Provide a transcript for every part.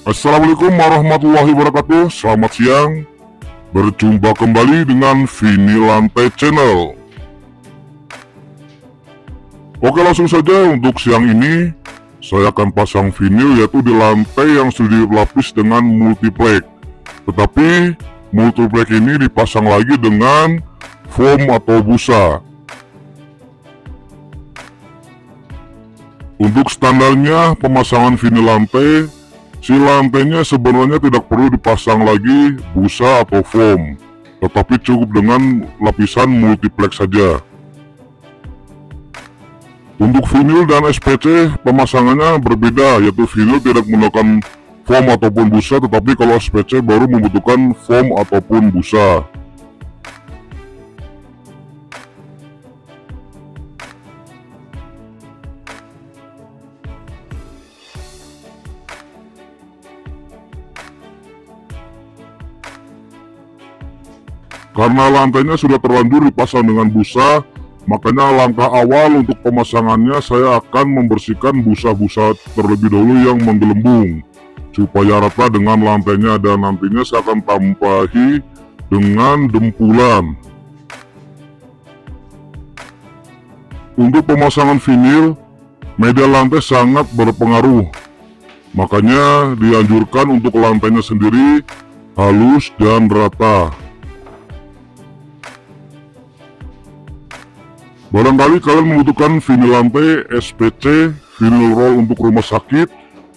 Assalamualaikum warahmatullahi wabarakatuh. Selamat siang. Berjumpa kembali dengan Vinilantai Channel. Oke, langsung saja untuk siang ini saya akan pasang vinil yaitu di lantai yang sudah dilapis dengan multiplex. Tetapi multiplex ini dipasang lagi dengan foam atau busa. Untuk standarnya pemasangan vinil lantai, si lantainya sebenarnya tidak perlu dipasang lagi busa atau foam, tetapi cukup dengan lapisan multiplex saja. Untuk vinil dan SPC pemasangannya berbeda, yaitu vinil tidak menggunakan foam ataupun busa, tetapi kalau SPC baru membutuhkan foam ataupun busa. Karena lantainya sudah terlanjur dipasang dengan busa, makanya langkah awal untuk pemasangannya saya akan membersihkan busa-busa terlebih dahulu yang menggelembung, supaya rata dengan lantainya, dan nantinya saya akan tambahi dengan dempulan. Untuk pemasangan vinil, media lantai sangat berpengaruh, makanya dianjurkan untuk lantainya sendiri halus dan rata. Barangkali kalian membutuhkan vinil lantai, SPC, vinil roll untuk rumah sakit,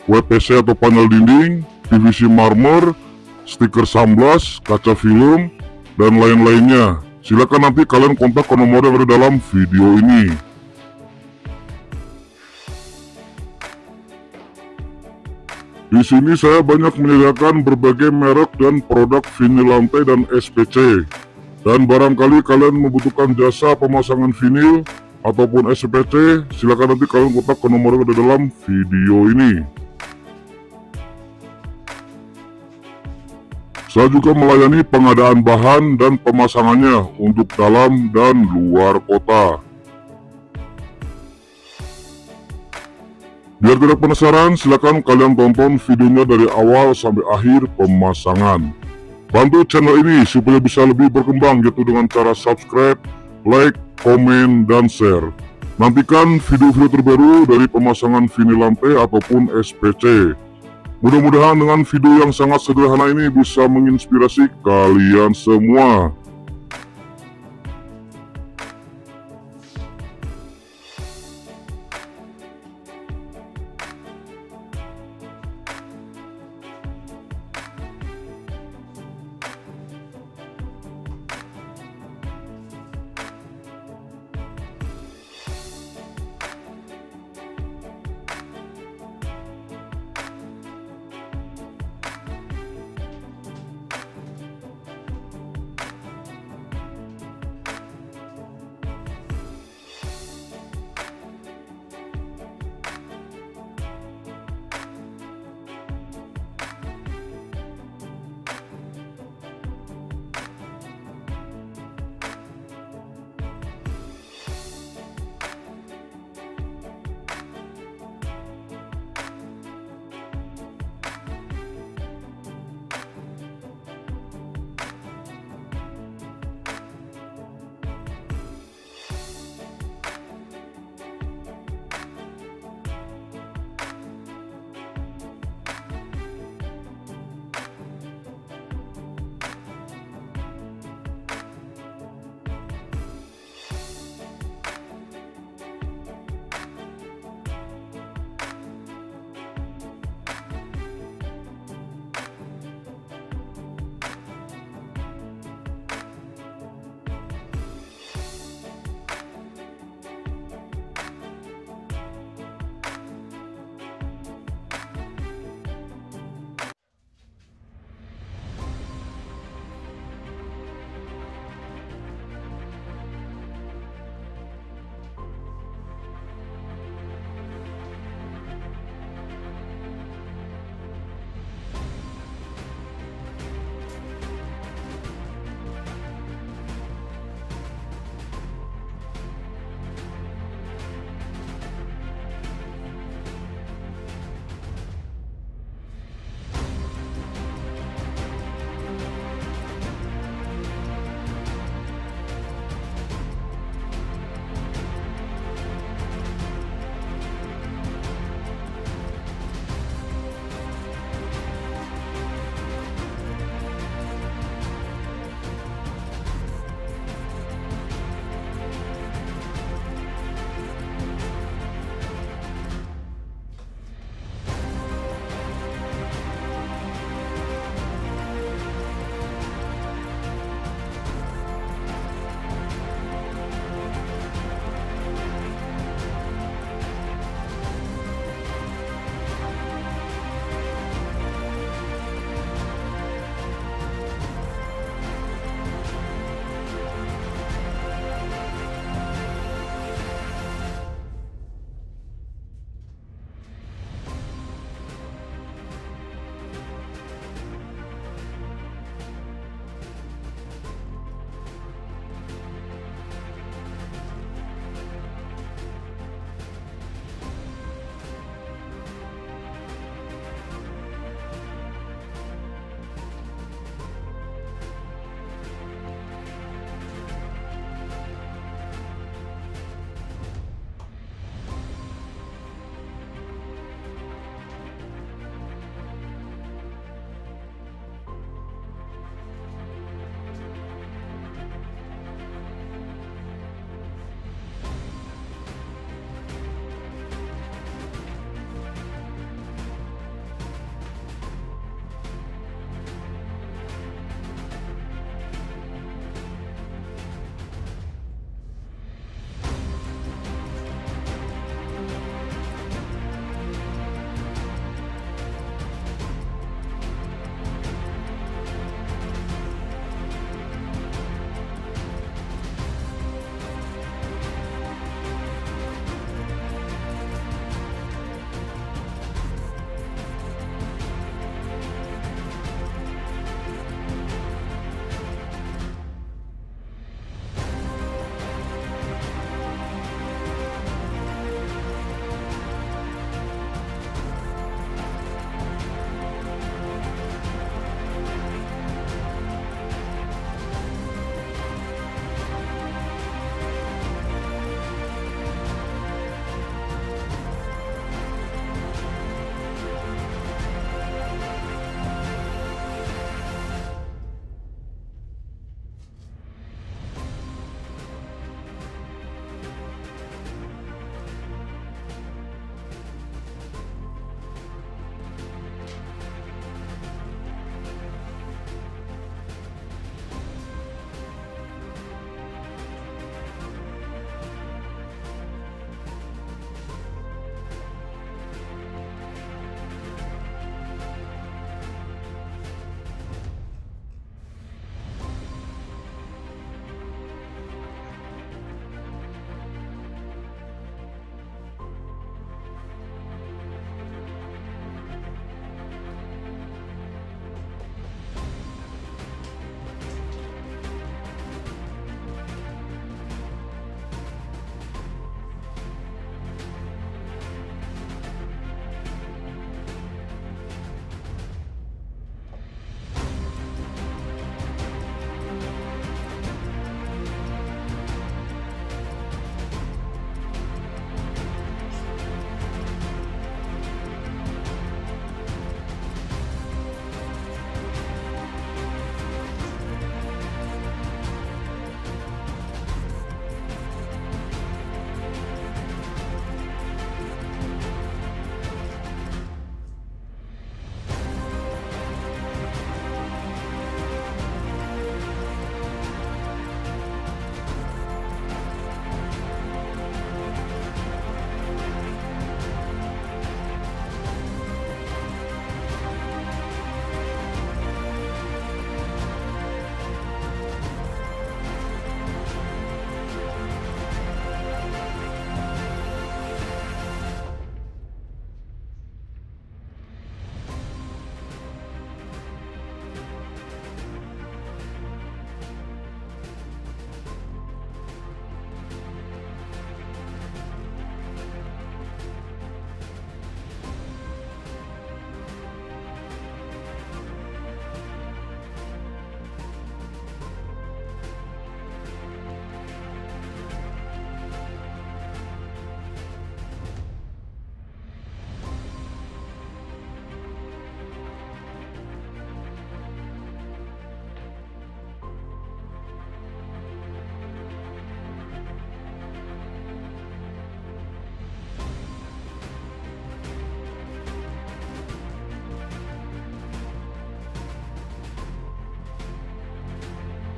WPC atau panel dinding, PVC marmer, stiker samblas, kaca film, dan lain-lainnya. Silakan nanti kalian kontak ke nomor yang ada dalam video ini. Di sini saya banyak menyediakan berbagai merek dan produk vinil lantai dan SPC. Dan barangkali kalian membutuhkan jasa pemasangan vinil ataupun SPC, silakan nanti kalian kontak ke nomor yang ada dalam video ini. Saya juga melayani pengadaan bahan dan pemasangannya untuk dalam dan luar kota. Biar tidak penasaran, silakan kalian tonton videonya dari awal sampai akhir pemasangan. Bantu channel ini supaya bisa lebih berkembang, yaitu dengan cara subscribe, like, komen, dan share. Nantikan video-video terbaru dari pemasangan vinil lantai ataupun SPC. Mudah-mudahan dengan video yang sangat sederhana ini bisa menginspirasi kalian semua.